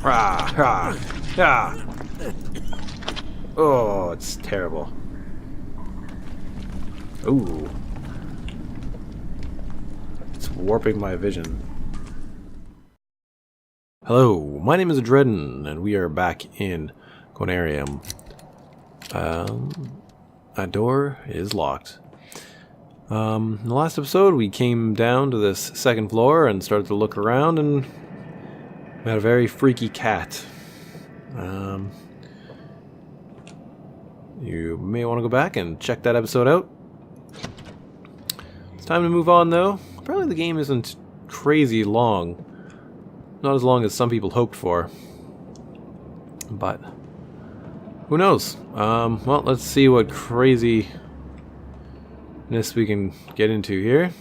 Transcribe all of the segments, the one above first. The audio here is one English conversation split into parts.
Ah, ah, ah. Oh, it's terrible. Ooh. It's warping my vision. Hello, my name is Dredden, and we are back in Conarium. That door is locked. In the last episode, we came down to this second floor and started to look around, and we had a very freaky cat. You may want to go back and check that episode out. It's time to move on, though. Apparently the game isn't crazy long. Not as long as some people hoped for. But who knows? Well, let's see what craziness we can get into here.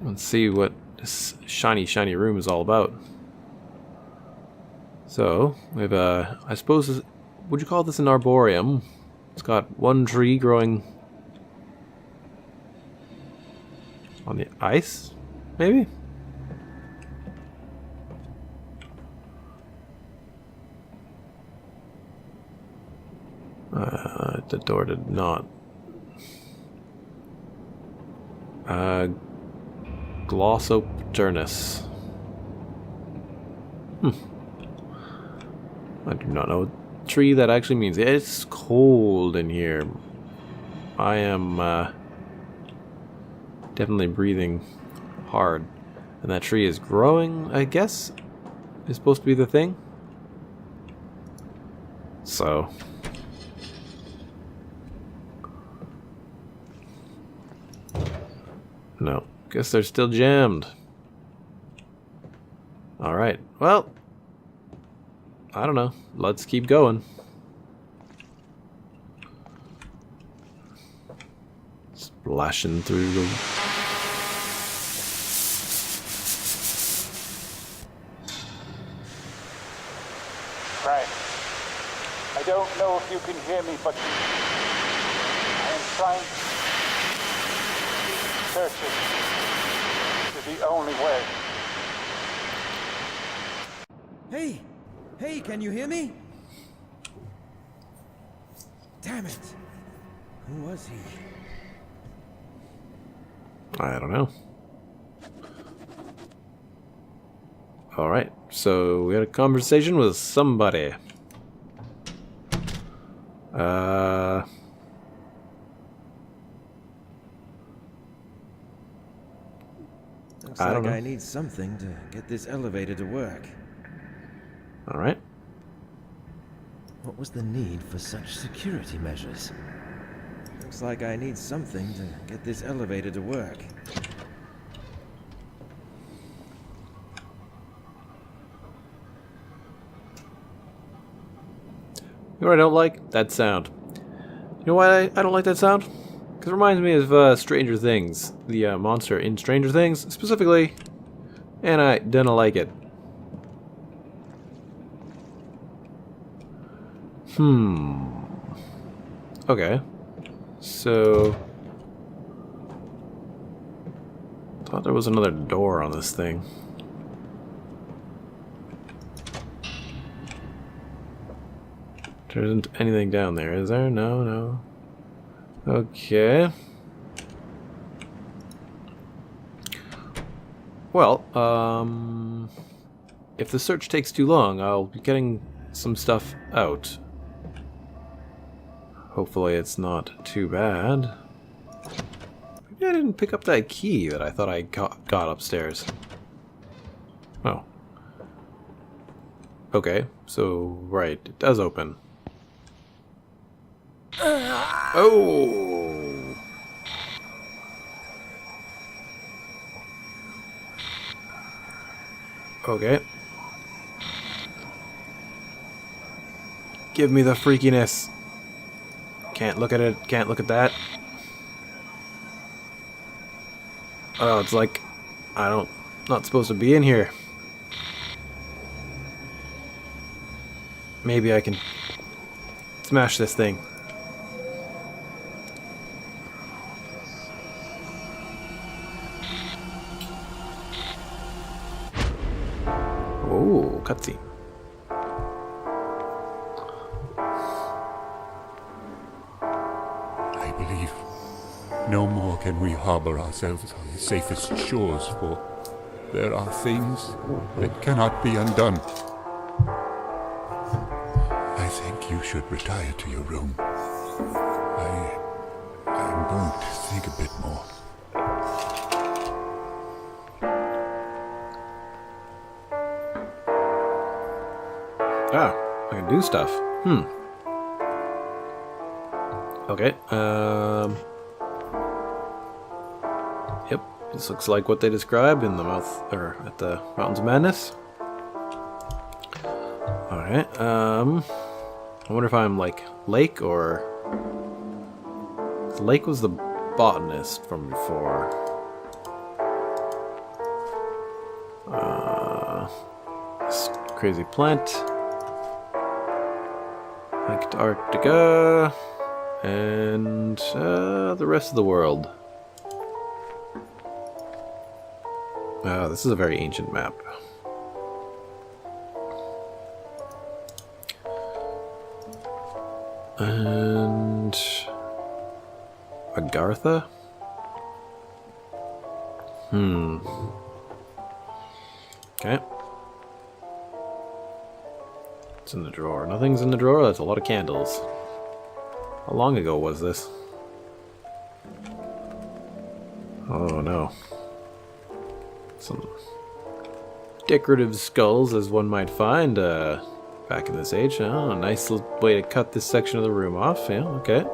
Let's see what this shiny room is all about. So, we have a, I suppose, would you call this an arboreum? It's got one tree growing on the ice, maybe? The door did not. Glossopternus. I do not know what tree that actually means. It's cold in here. I am definitely breathing hard. And that tree is growing, I guess, is supposed to be the thing. So no, guess they're still jammed. Alright, well, I don't know. Let's keep going. Splashing through the... Right. I don't know if you can hear me, but I am trying searching. This is the only way. Hey! Hey, can you hear me? Damn it! Who was he? I don't know. Alright, so we had a conversation with somebody. Looks I don't like know. I need something to get this elevator to work. Alright. What was the need for such security measures? Looks like I need something to get this elevator to work. You know what I don't like? That sound. You know why I don't like that sound? Because it reminds me of Stranger Things. The monster in Stranger Things, specifically. And I don't like it. Okay. So... thought there was another door on this thing. There isn't anything down there, is there? No, no. Okay. Well, if the search takes too long, I'll be getting some stuff out. Hopefully it's not too bad. Maybe I didn't pick up that key that I thought I got upstairs. Oh. Okay, so, right, it does open. Oh! Okay. Give me the freakiness. Can't look at it, can't look at that. Oh, it's like not supposed to be in here. Maybe I can smash this thing. Oh, cutscene. I believe no more can we harbor ourselves on the safest shores, for there are things that cannot be undone. I think you should retire to your room. I'm going to think a bit more. Ah, I can do stuff. Okay, yep, this looks like what they describe in the at the Mountains of Madness. Alright, I wonder if I'm like Lake or... Lake was the botanist from before. This crazy plant. Antarctica. And the rest of the world. This is a very ancient map. And Agartha? Okay. What's in the drawer? Nothing's in the drawer? That's a lot of candles. How long ago was this? Oh no. Some decorative skulls, as one might find back in this age. Oh, a nice little way to cut this section of the room off. Yeah, okay.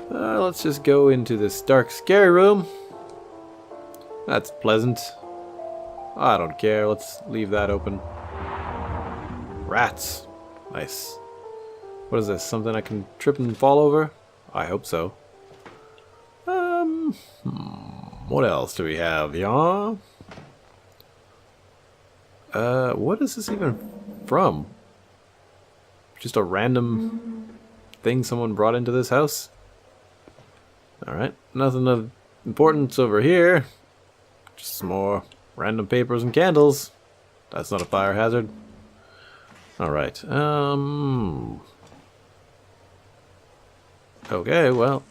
Let's just go into this dark, scary room. That's pleasant. I don't care. Let's leave that open. Rats. Nice. What is this? Something I can trip and fall over? I hope so. What else do we have, y'all? What is this even from? Just a random thing someone brought into this house? Alright, nothing of importance over here. Just some more random papers and candles. That's not a fire hazard. Alright, okay, well.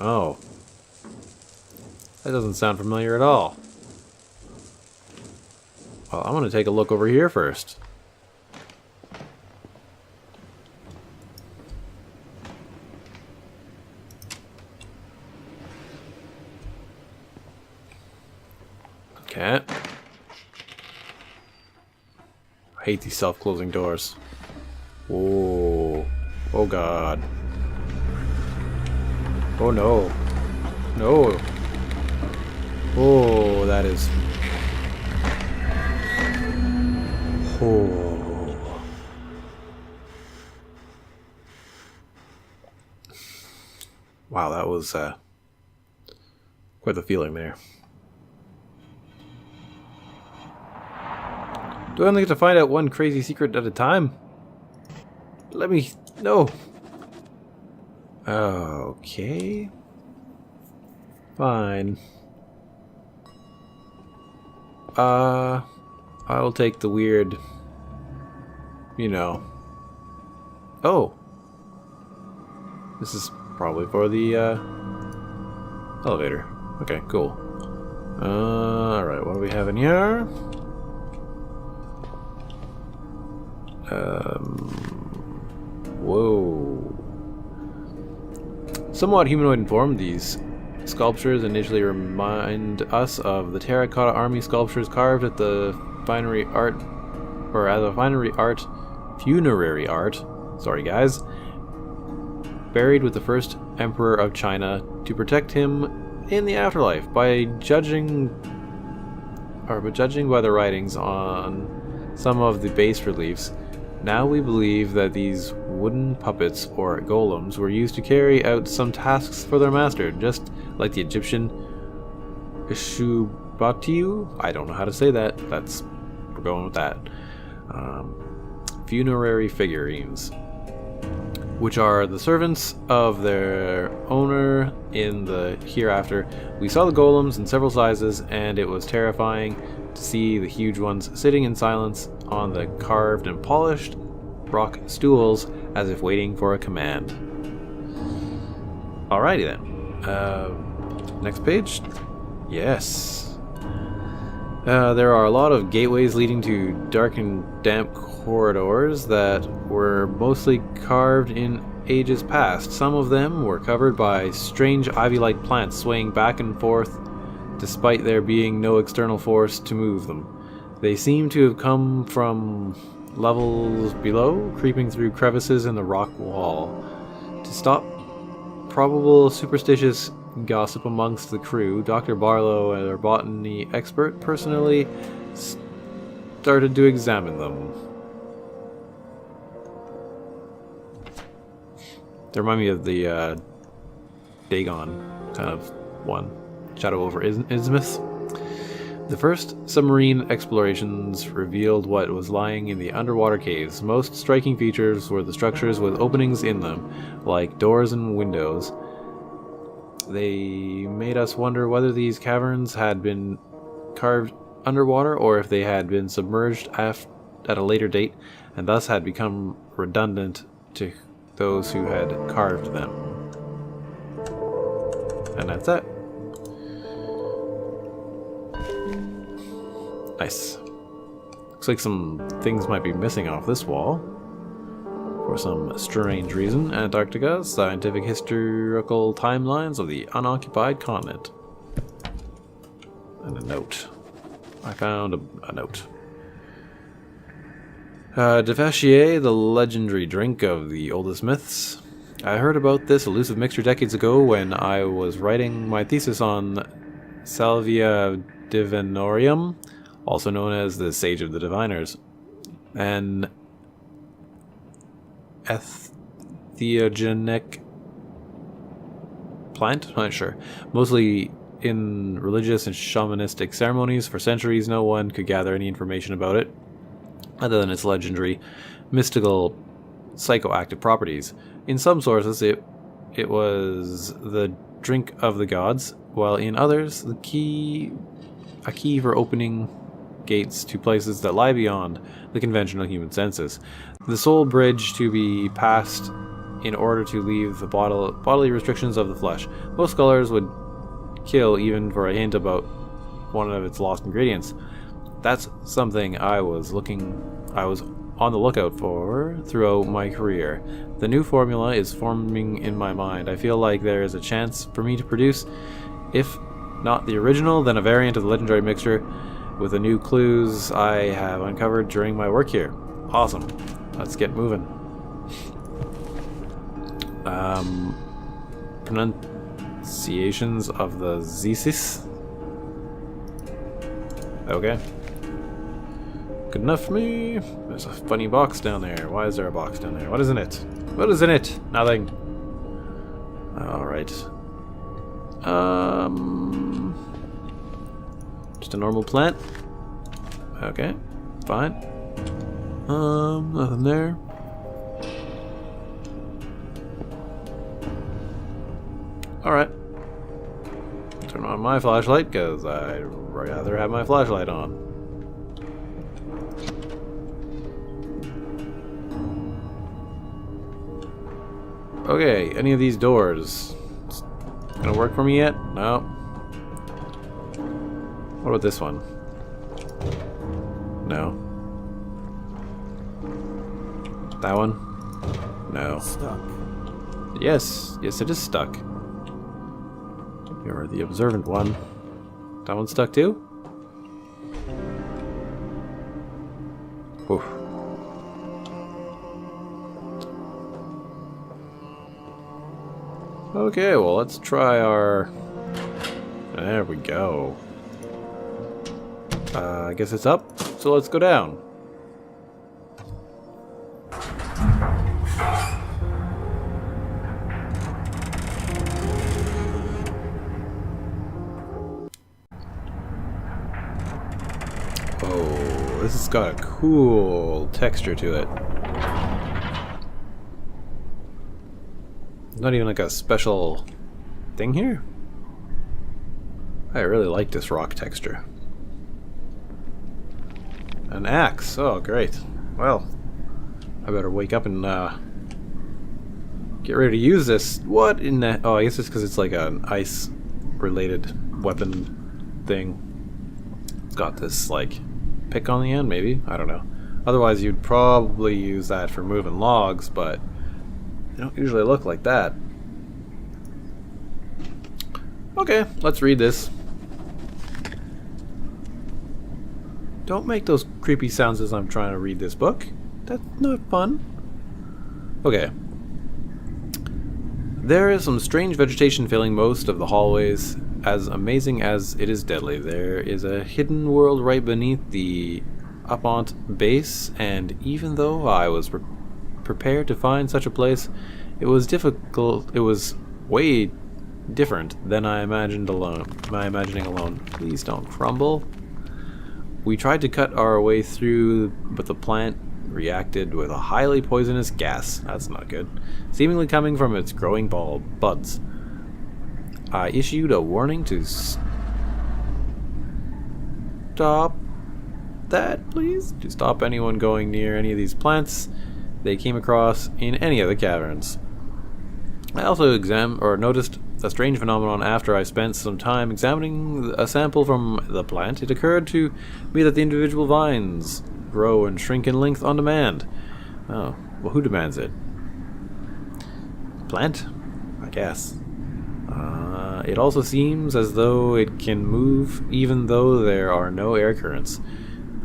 Oh. That doesn't sound familiar at all. Well, I'm gonna take a look over here first. Okay. I hate these self-closing doors. Whoa. Oh god. Oh no. No. Oh, that is... Oh. Wow, that was quite the feeling there. Do I only get to find out one crazy secret at a time? Let me... No. Okay. Fine. I will take the weird... You know. Oh. This is probably for the, elevator. Okay, cool. Alright, what do we have in here? Whoa. Somewhat humanoid in form, these sculptures initially remind us of the terracotta army sculptures carved at the funerary art, sorry guys, buried with the first emperor of China to protect him in the afterlife. By judging by the writings on some of the bas reliefs, now we believe that these wooden puppets or golems were used to carry out some tasks for their master, just like the Egyptian Ishubatiyu. I don't know how to say that. We're going with that. Funerary figurines. which are the servants of their owner in the hereafter. We saw the golems in several sizes, and it was terrifying to see the huge ones sitting in silence on the carved and polished rock stools as if waiting for a command. Alrighty then. Next page. Yes. There are a lot of gateways leading to dark and damp corridors that were mostly carved in ages past. Some of them were covered by strange ivy-like plants swaying back and forth despite there being no external force to move them. They seem to have come from levels below, creeping through crevices in the rock wall. To stop probable superstitious gossip amongst the crew, Dr. Barlow, our botany expert, personally started to examine them. They remind me of the Dagon kind of one. Shadow over Isthmus. The first submarine explorations revealed what was lying in the underwater caves. Most striking features were the structures with openings in them, like doors and windows. They made us wonder whether these caverns had been carved underwater or if they had been submerged at a later date and thus had become redundant to those who had carved them. And that's it. Nice. Looks like some things might be missing off this wall. For some strange reason. Antarctica, scientific historical timelines of the unoccupied continent. And a note. I found a note. Devachier, the legendary drink of the oldest myths. I heard about this elusive mixture decades ago when I was writing my thesis on Salvia Divinorum, also known as the Sage of the Diviners, an entheogenic plant? I'm not sure. Mostly in religious and shamanistic ceremonies. For centuries, no one could gather any information about it, other than its legendary, mystical, psychoactive properties. In some sources, it was the drink of the gods, while in others, a key for opening gates to places that lie beyond the conventional human senses. The sole bridge to be passed in order to leave the bodily restrictions of the flesh. Most scholars would kill even for a hint about one of its lost ingredients. That's something I was on the lookout for throughout my career. The new formula is forming in my mind. I feel like there is a chance for me to produce, if not the original, then a variant of the legendary mixture with the new clues I have uncovered during my work here. Awesome. Let's get moving. Pronunciations of the Zesis. Okay. Good enough for me. There's a funny box down there. Why is there a box down there? What is in it? What is in it? Nothing. Alright. Just a normal plant. Okay. Fine. Nothing there. Alright. Turn on my flashlight, because I'd rather have my flashlight on. Okay, any of these doors gonna work for me yet? No. What about this one? No. That one? No. Stuck. Yes, yes, it is stuck. You're the observant one. That one's stuck too? Oof. Okay, well, let's try our... There we go. I guess it's up, so let's go down. Oh, this has got a cool texture to it. Not even like a special thing here? I really like this rock texture. An axe. Oh, great. Well, I better wake up and get ready to use this. What in the... Oh, I guess it's because it's like an ice-related weapon thing. It's got this, like, pick on the end, maybe? I don't know. Otherwise, you'd probably use that for moving logs, but they don't usually look like that. Okay, let's read this. Don't make those creepy sounds as I'm trying to read this book. That's not fun. Okay. There is some strange vegetation filling most of the hallways, as amazing as it is deadly. There is a hidden world right beneath the Uppont base, and even though I was prepared to find such a place, it was difficult. It was way different than I imagining alone. Please don't crumble. We tried to cut our way through, but the plant reacted with a highly poisonous gas. That's not good. Seemingly coming from its growing buds. I issued a warning to stop that, please. To stop anyone going near any of these plants they came across in any of the caverns. I also noticed a strange phenomenon after I spent some time examining a sample from the plant. It occurred to me that the individual vines grow and shrink in length on demand. Oh, well, who demands it? Plant? I guess. It also seems as though it can move even though there are no air currents.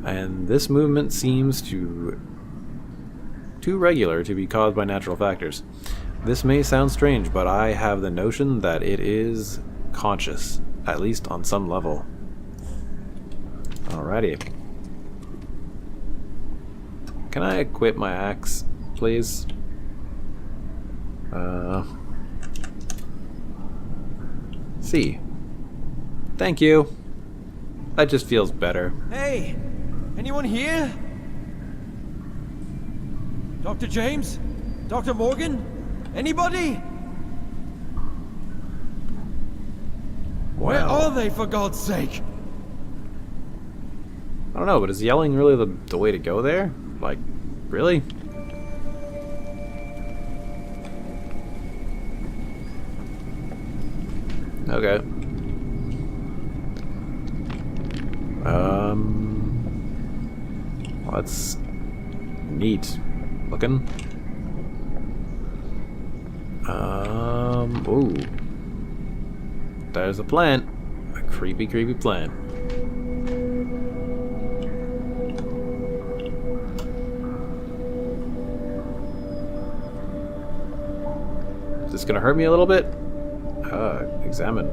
And this movement seems too regular to be caused by natural factors. This may sound strange, but I have the notion that it is conscious, at least on some level. Alrighty. Can I equip my axe, please? C. Thank you. That just feels better. Hey! Anyone here? Dr. James? Dr. Morgan? Anybody? Where are they, for God's sake? I don't know, but is yelling really the way to go there? Like, really? Okay. That's neat looking. Ooh. There's a plant. A creepy, creepy plant. Is this gonna hurt me a little bit? Examine.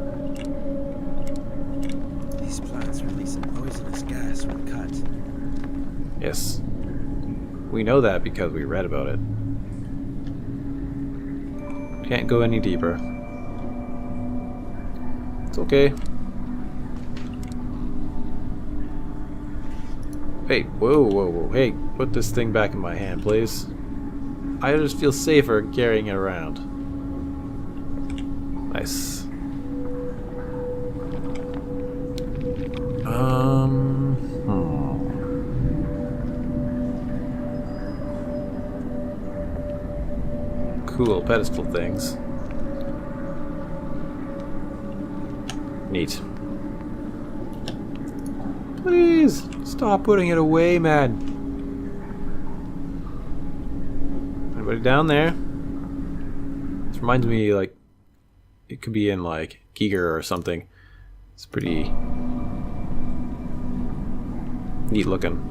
These plants release a poisonous gas when cut. Yes. We know that because we read about it. Can't go any deeper. It's okay. Hey, whoa. Hey, put this thing back in my hand, please. I just feel safer carrying it around. Nice. Cool pedestal things. Neat. Please stop putting it away, man. Anybody down there? This reminds me, like, it could be in like Giger or something. It's pretty neat looking.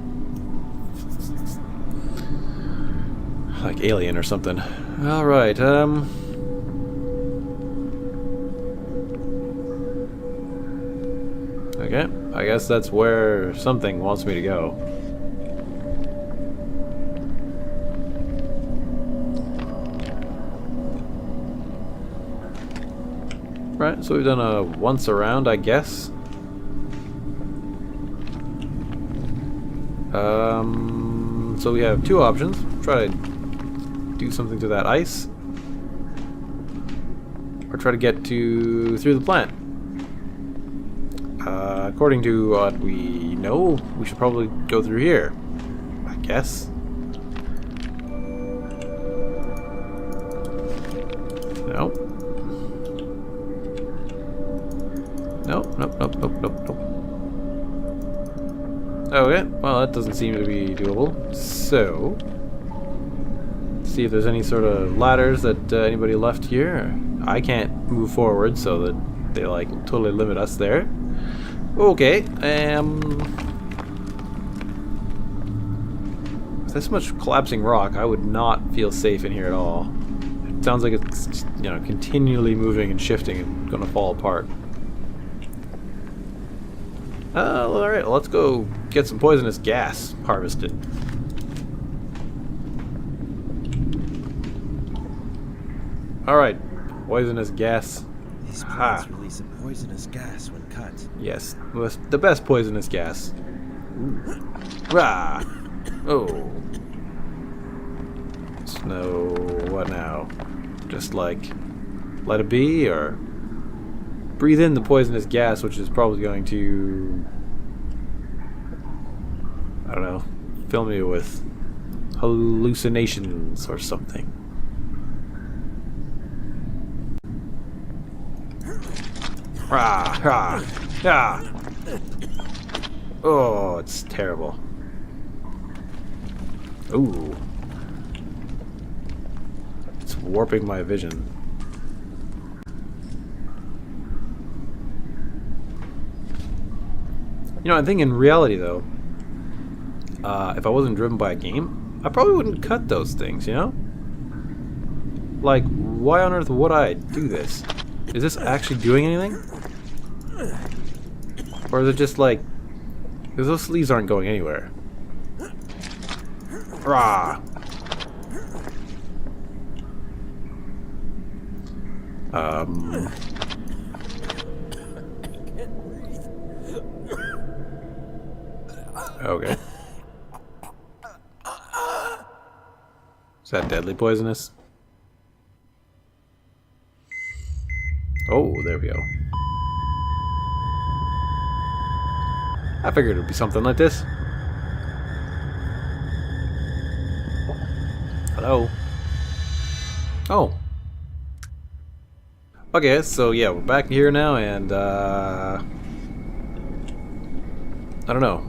Like Alien or something. Alright, okay, I guess that's where something wants me to go. Right, so we've done a once around, I guess. So we have two options. Try to do something to that ice. or try to get through the plant. According to what we know, we should probably go through here, I guess. Nope. Nope, nope, nope, nope, nope, nope. Okay, well that doesn't seem to be doable. So, see if there's any sort of ladders that anybody left here. I can't move forward, so that they like totally limit us there. Okay, with this much collapsing rock, I would not feel safe in here at all. It sounds like it's, you know, continually moving and shifting and gonna fall apart. Alright, let's go get some poisonous gas harvested. Alright, poisonous gas. These plants release a poisonous gas when cut. Yes, the best poisonous gas. Rah! Oh. Snow, what now? Just like, let it be, or breathe in the poisonous gas, which is probably going to, I don't know, fill me with hallucinations or something. Rah, rah, rah. Oh, it's terrible. Ooh. It's warping my vision. You know, I think in reality, though, if I wasn't driven by a game, I probably wouldn't cut those things, you know? Like, why on earth would I do this? Is this actually doing anything? Or is it just like... because those sleeves aren't going anywhere. Rah! Okay. Is that deadly poisonous? Oh, there we go. I figured it would be something like this. Hello? Oh. Okay, so yeah, we're back here now, and I don't know.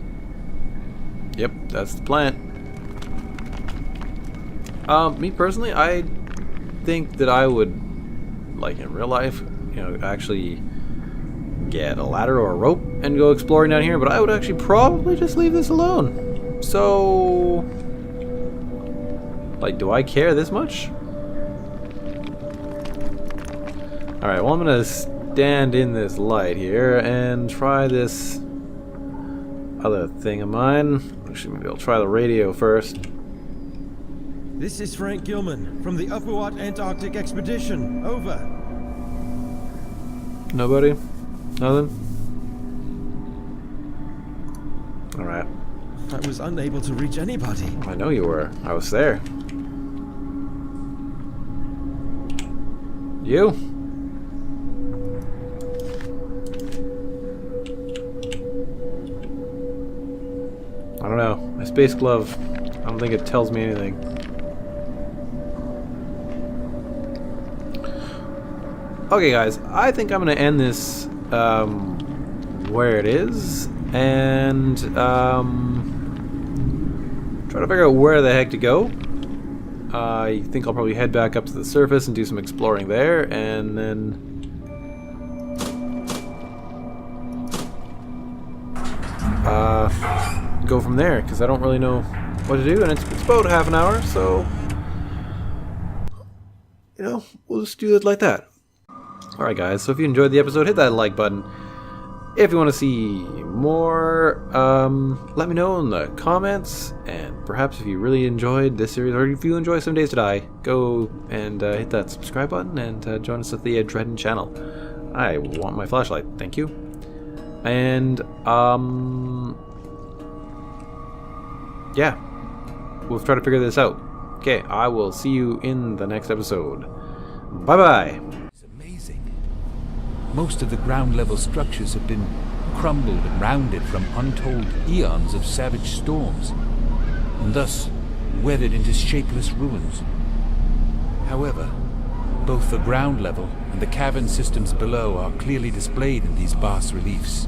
Yep, that's the plant. Me personally, I think that I would, like in real life, you know, actually get a ladder or a rope and go exploring down here, but I would actually probably just leave this alone. So, like, do I care this much? Alright, well, I'm gonna stand in this light here and try this other thing of mine. Actually, maybe I'll try the radio first. This is Frank Gilman from the Upper Antarctic Expedition. Over. Nobody? Nothing? Alright. I was unable to reach anybody. I know you were. I was there. You? I don't know. My space glove, I don't think it tells me anything. Okay, guys, I think I'm gonna end this where it is, and try to figure out where the heck to go. I think I'll probably head back up to the surface and do some exploring there, and then go from there, because I don't really know what to do, and it's about half an hour, so you know, we'll just do it like that. Alright guys, so if you enjoyed the episode, hit that like button. If you want to see more, let me know in the comments, and perhaps if you really enjoyed this series, or if you enjoy Some Days to Die, go and hit that subscribe button and join us at the Dreadin channel. I want my flashlight, thank you. And, yeah, we'll try to figure this out. Okay, I will see you in the next episode. Bye-bye! It's amazing. Most of the ground-level structures have been crumbled and rounded from untold eons of savage storms, and thus weathered into shapeless ruins. However, both the ground level and the cavern systems below are clearly displayed in these bas reliefs.